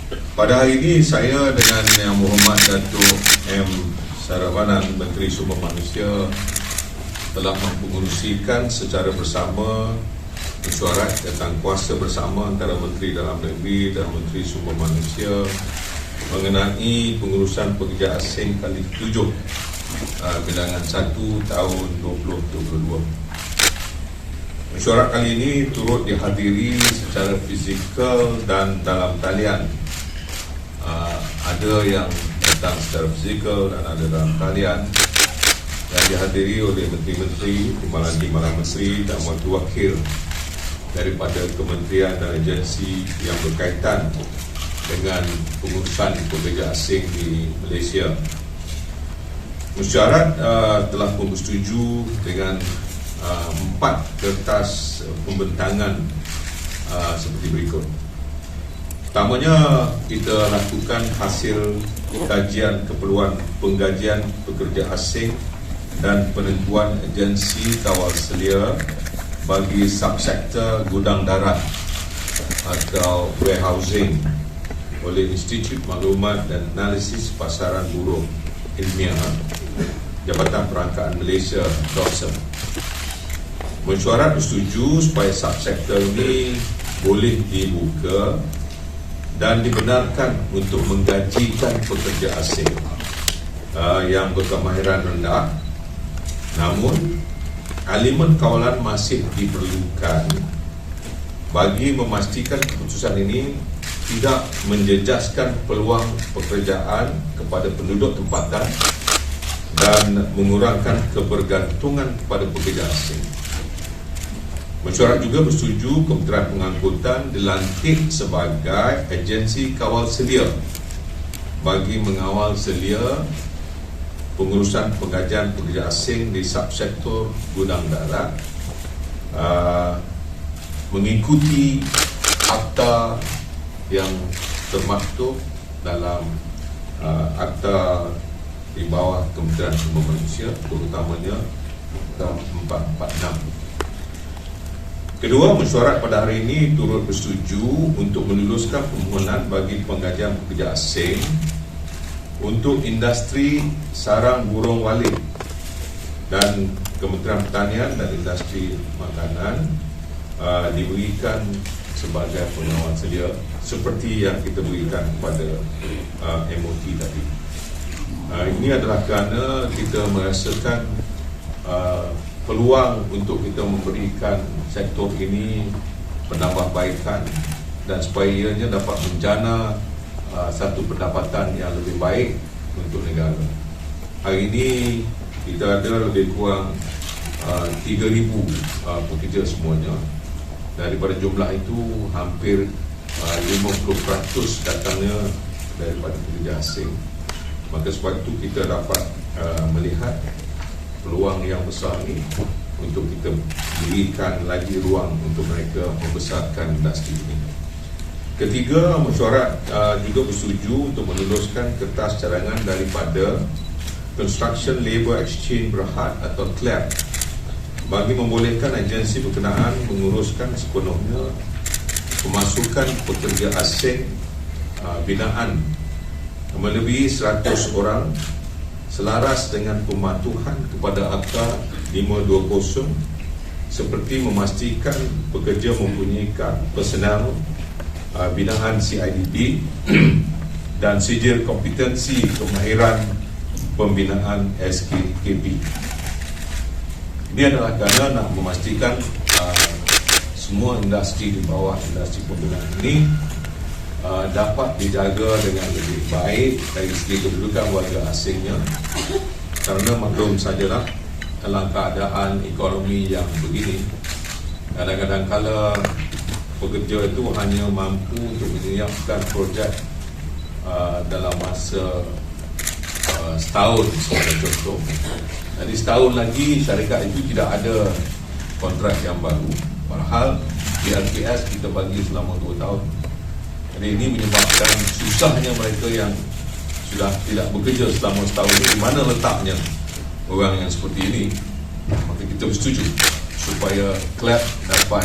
Pada hari ini saya dengan Yang Berhormat Datuk M. Saravanan, Menteri Sumber Manusia, telah mengerusikan secara bersama mesyuarat tentang kuasa bersama antara Menteri Dalam Negeri dan Menteri Sumber Manusia mengenai pengurusan pekerja asing kali 7 bilangan 1 tahun 2022. Mesyuarat kali ini turut dihadiri secara fizikal dan dalam talian. Ada yang datang secara fizikal dan ada dalam talian, yang dihadiri oleh menteri-menteri, timbalan-timbalan menteri dan wakil-wakil daripada kementerian dan agensi yang berkaitan dengan pengurusan pekerja asing di Malaysia. Mesyuarat telah bersetuju dengan 4 kertas pembentangan seperti berikut. Pertamanya, kita lakukan hasil kajian keperluan penggajian pekerja asing dan penentuan agensi kawal selia bagi subsektor gudang darat atau warehousing oleh Institut Maklumat dan Analisis Pasaran Buruh Ilmiah Jabatan Perangkaan Malaysia (JOPSM). Mesyuarat bersetuju supaya subsektor ini boleh dibuka dan dibenarkan untuk menggajikan pekerja asing yang berkemahiran rendah. Namun, elemen kawalan masih diperlukan bagi memastikan keputusan ini tidak menjejaskan peluang pekerjaan kepada penduduk tempatan dan mengurangkan kebergantungan kepada pekerja asing. Mesyuarat juga bersetuju Kementerian Pengangkutan dilantik sebagai agensi kawal selia bagi mengawal selia pengurusan penggajian pekerja asing di subsektor gudang darat, mengikuti akta yang termaktub dalam akta di bawah Kementerian Sumber Manusia, terutamanya Akta 446. Kedua, mesyuarat pada hari ini turut bersetuju untuk meluluskan permohonan bagi penggajian pekerja asing untuk industri sarang burung walit dan Kementerian Pertanian dan Industri Makanan diberikan sebagai pengawal selia seperti yang kita berikan kepada MOT tadi. Ini adalah kerana kita merasakan peluang untuk kita memberikan sektor ini penambahbaikan dan supaya ianya dapat menjana satu pendapatan yang lebih baik untuk negara. Hari ini kita ada lebih kurang 3,000 pekerja semuanya. Daripada jumlah itu hampir 50% datangnya daripada pekerja asing. Maka sebab itu kita dapat melihat peluang yang besar ini untuk kita berikan lagi ruang untuk mereka membesarkan industri ini. Ketiga, mesyuarat juga bersetuju untuk meluluskan kertas cadangan daripada Construction Labour Exchange Berhad atau CLAB bagi membolehkan agensi berkenaan menguruskan sepenuhnya pemasukan pekerja asing binaan melebihi 100 orang selaras dengan pematuhan kepada Akta 520 seperti memastikan pekerja mempunyai kad personal binaan CIDB dan sijil kompetensi kemahiran pembinaan SKKB. Ini adalah kerana nak memastikan semua industri di bawah industri pembinaan ini dapat dijaga dengan lebih baik dari segi kedudukan warga asingnya, kerana maklum sajalah dalam keadaan ekonomi yang begini, kadang-kadang kala pekerja itu hanya mampu untuk menyiapkan projek dalam masa setahun sebagai contoh. Jadi setahun lagi syarikat itu tidak ada kontrak yang baru, padahal di RPS kita bagi selama 2 tahun. Jadi ini menyebabkan susahnya mereka yang sudah tidak bekerja selama setahun ini. Di mana letaknya orang yang seperti ini? Maka kita bersetuju supaya CLAB dapat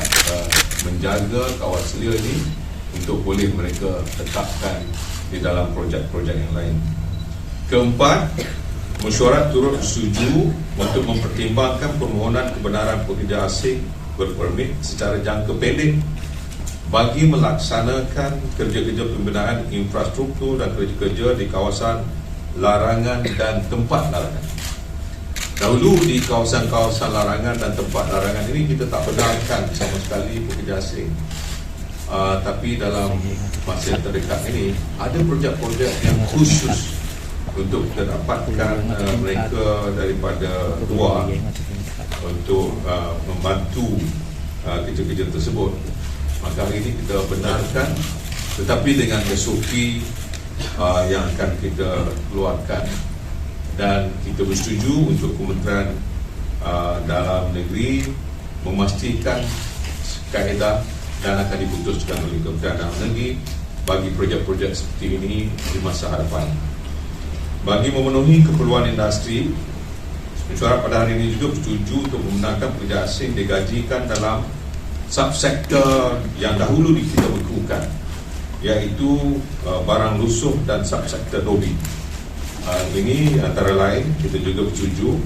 menjaga kawal selia ini untuk boleh mereka tetapkan di dalam projek-projek yang lain. Keempat, mesyuarat turut setuju untuk mempertimbangkan permohonan kebenaran pekerja asing berpermit secara jangka pendek bagi melaksanakan kerja-kerja pembinaan infrastruktur dan kerja-kerja di kawasan larangan dan tempat larangan. Dahulu di kawasan-kawasan larangan dan tempat larangan ini kita tak benarkan sama sekali pekerja asing. Tapi dalam masa terdekat ini ada projek-projek yang khusus untuk kita dapatkan mereka daripada luar untuk membantu kerja-kerja tersebut. Maka hari ini kita benarkan, tetapi dengan SOP yang akan kita keluarkan, dan kita bersetuju untuk Kementerian Dalam Negeri memastikan kaedah dan akan diputuskan oleh Kementerian Dalam Negeri bagi projek-projek seperti ini di masa hadapan. Bagi memenuhi keperluan industri, mesyuarat pada hari ini juga bersetuju untuk membenarkan pekerja asing digajikan dalam subsektor yang dahulu kita bekukan, iaitu barang lusuh dan subsektor dobi. Ini antara lain kita juga bersetuju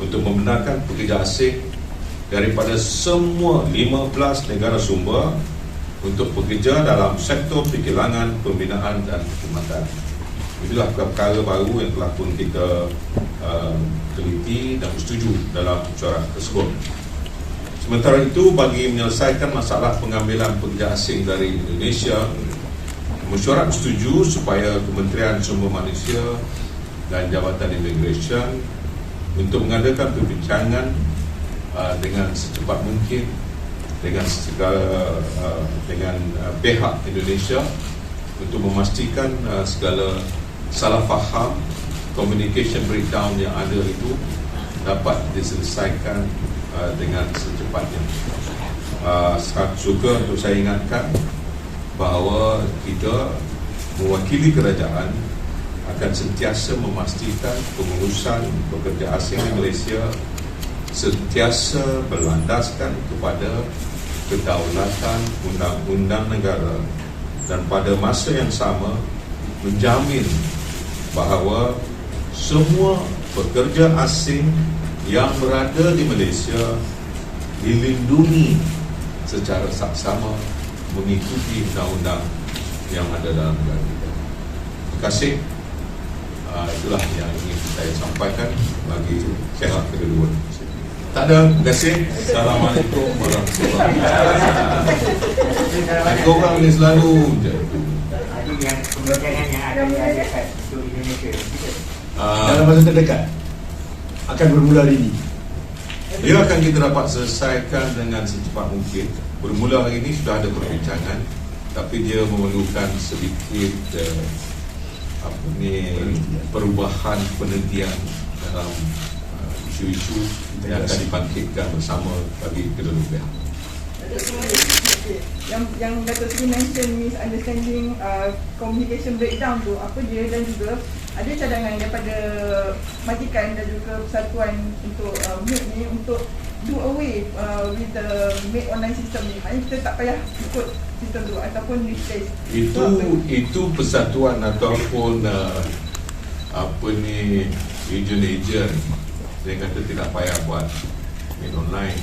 untuk membenarkan pekerja asing daripada semua 15 negara sumber untuk bekerja dalam sektor perkilangan, pembinaan dan perkhidmatan. Itulah perkara baru yang telah pun kita teliti dan bersetuju dalam mesyuarat tersebut. Sementara itu, bagi menyelesaikan masalah pengambilan pekerja asing dari Indonesia, mesyuarat bersetuju supaya Kementerian Sumber Manusia dan Jabatan Immigration untuk mengadakan perbincangan dengan secepat mungkin dengan pihak Indonesia untuk memastikan segala salah faham, communication breakdown yang ada itu dapat diselesaikan dengan secepatnya. Suka untuk saya ingatkan bahawa kita mewakili kerajaan akan sentiasa memastikan pengurusan pekerja asing di Malaysia sentiasa berlandaskan kepada kedaulatan undang-undang negara, dan pada masa yang sama menjamin bahawa semua pekerja asing yang berada di Malaysia dilindungi secara saksama mengikuti undang-undang yang ada dalam negara kita. Terima kasih. Itulah yang ingin saya sampaikan bagi syarat kedua. Tak ada, terima kasih. Assalamualaikum warahmatullahi wabarakatuh. Korang ni selalu je. Yang pembincangan yang akan diadakan untuk Indonesia dalam masa terdekat akan bermula hari ini. Dia akan kita dapat selesaikan dengan secepat mungkin. Bermula hari ini sudah ada perbincangan, tapi dia memerlukan sedikit perubahan penelitian dalam isu-isu yang akan dibangkitkan bersama bagi kedua pihak. Yang Dato' Sri mention misunderstanding, communication breakdown tu apa dia, dan juga ada cadangan daripada majikan dan juga persatuan untuk MAID ni untuk do away with the MAID online system ni. Maknanya kita tak payah ikut sistem tu ataupun replace. Itu persatuan ataupun agent dia kata tidak payah buat MAID online.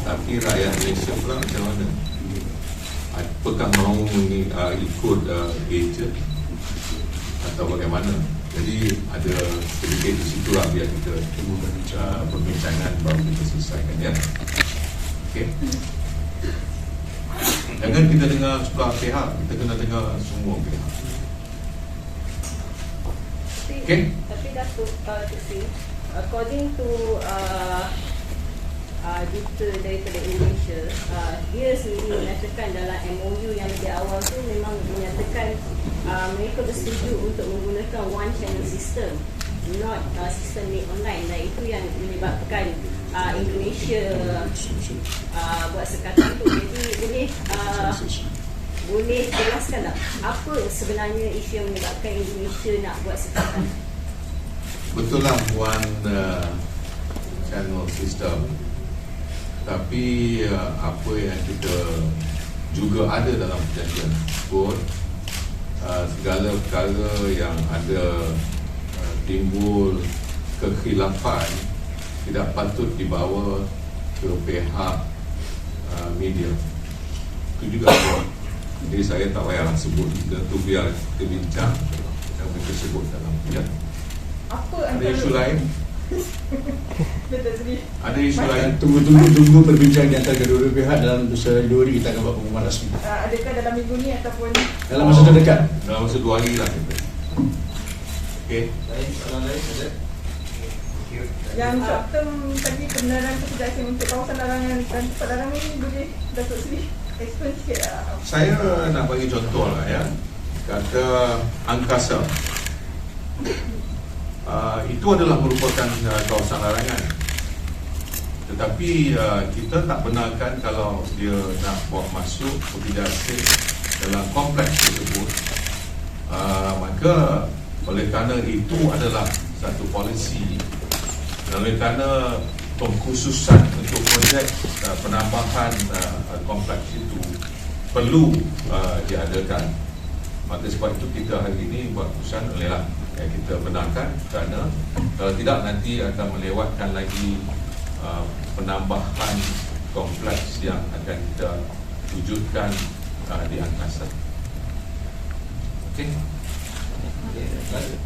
Tapi rakyat Malaysia pula macam mana? Apakah mahu ikut agent atau bagaimana? Jadi ada sedikit di situ lah biar kita perbincangan baru kita selesaikan, ya. Okey. Jangan kita dengar sebelah pihak, kita kena dengar semua pihak. Okey. Tapi Datuk Sri, according to Duta daripada Indonesia, dia sendiri menyatakan dalam MOU yang lebih awal tu memang menyatakan mereka bersetuju untuk menggunakan one channel system, not sistem MAID online, dan itu yang menyebabkan Indonesia buat sekatan itu. Jadi boleh jelaskan tak apa sebenarnya isu yang menyebabkan Indonesia nak buat sekatan? Betul lah one channel system, tapi apa yang kita juga ada dalam perjanjian tersebut. Segala perkara yang ada timbul kekhilafan tidak patut dibawa ke pihak media. Itu juga ada. Jadi saya tak payahlah sebut itu, biar kita bincang yang mereka sebut dalam ya. Apa Ada isu lain? Betul Sri. Ada isu lain? Tunggu perbincangan di antara kedua-dua pihak dalam 2 hari kita akan buat pengumuman rasmi. Adakah dalam minggu ni ataupun Dalam masa terdekat. Dalam masa 2 hari lah kita. Okey. Soalan lain ada? yang short term tadi kebenaran ketegasan untuk kawasan larangan dan tempat larangan ni boleh Datuk Seri explain sikit lah. Saya nak bagi contoh lah ya. Kata angkasa. Itu adalah merupakan kawasan larangan. Tetapi kita tak benarkan kalau dia nak buat masuk pekerja asing dalam kompleks tersebut. Maka oleh kerana itu adalah satu polisi, oleh kerana pengkhususan untuk projek penambahan kompleks itu perlu diadakan. Maka sebab itu kita hari ini buat keputusan olehlah kita benarkan, kerana kalau tidak nanti akan melewatkan lagi penambahan kompleks yang akan kita wujudkan di angkasa. Okey.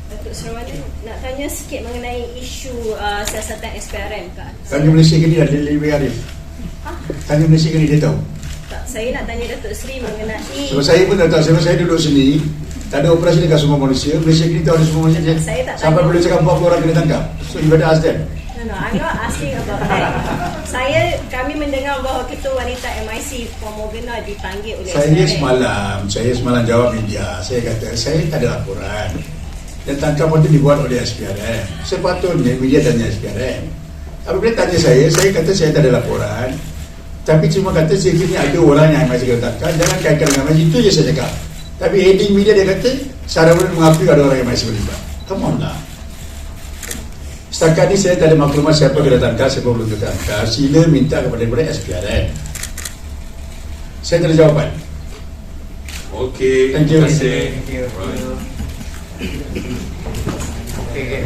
Datuk Seri Wadin nak tanya sikit mengenai isu siasatan SPRM ke atas. Tanya Malaysia ke dia, dia lebih arif. Tanya Malaysia ke dia tahu. Tak, saya nak tanya Datuk Seri mengenai Sebab saya pun dah tahu, sebab saya duduk sini, tak ada operasi dekat semua Malaysia. Malaysia ni tahu ada semua Malaysia. Saya tak Sampai tanya. boleh cakap 40 orang kena tangkap. So you better ask them. No, I'm not asking about that. Kami mendengar bahawa Ketua Wanita MIC Puan Morgana dipanggil oleh Saya semalam jawab media. Saya kata, saya tak ada laporan. Dan tangkapan itu dibuat oleh SPRM. Sepatutnya media tanya SPRM. Apabila tanya saya kata saya tak ada laporan. Tapi cuma kata sekiranya ada orang yang MIC kena tangkap, jangan kaitkan dengan MIC. Itu je saya cakap. Tapi heading media dia kata, Sarabun mengakui ada orang yang MIC terlibat. Come on lah. Setakat ni saya tak ada maklumat siapa kena tangkap, siapa belum kena tangkap. Sila minta kepada SPRM. Saya tak ada jawapan. Okey. Thank you. Terima kasih. Thank you. Right. Okay.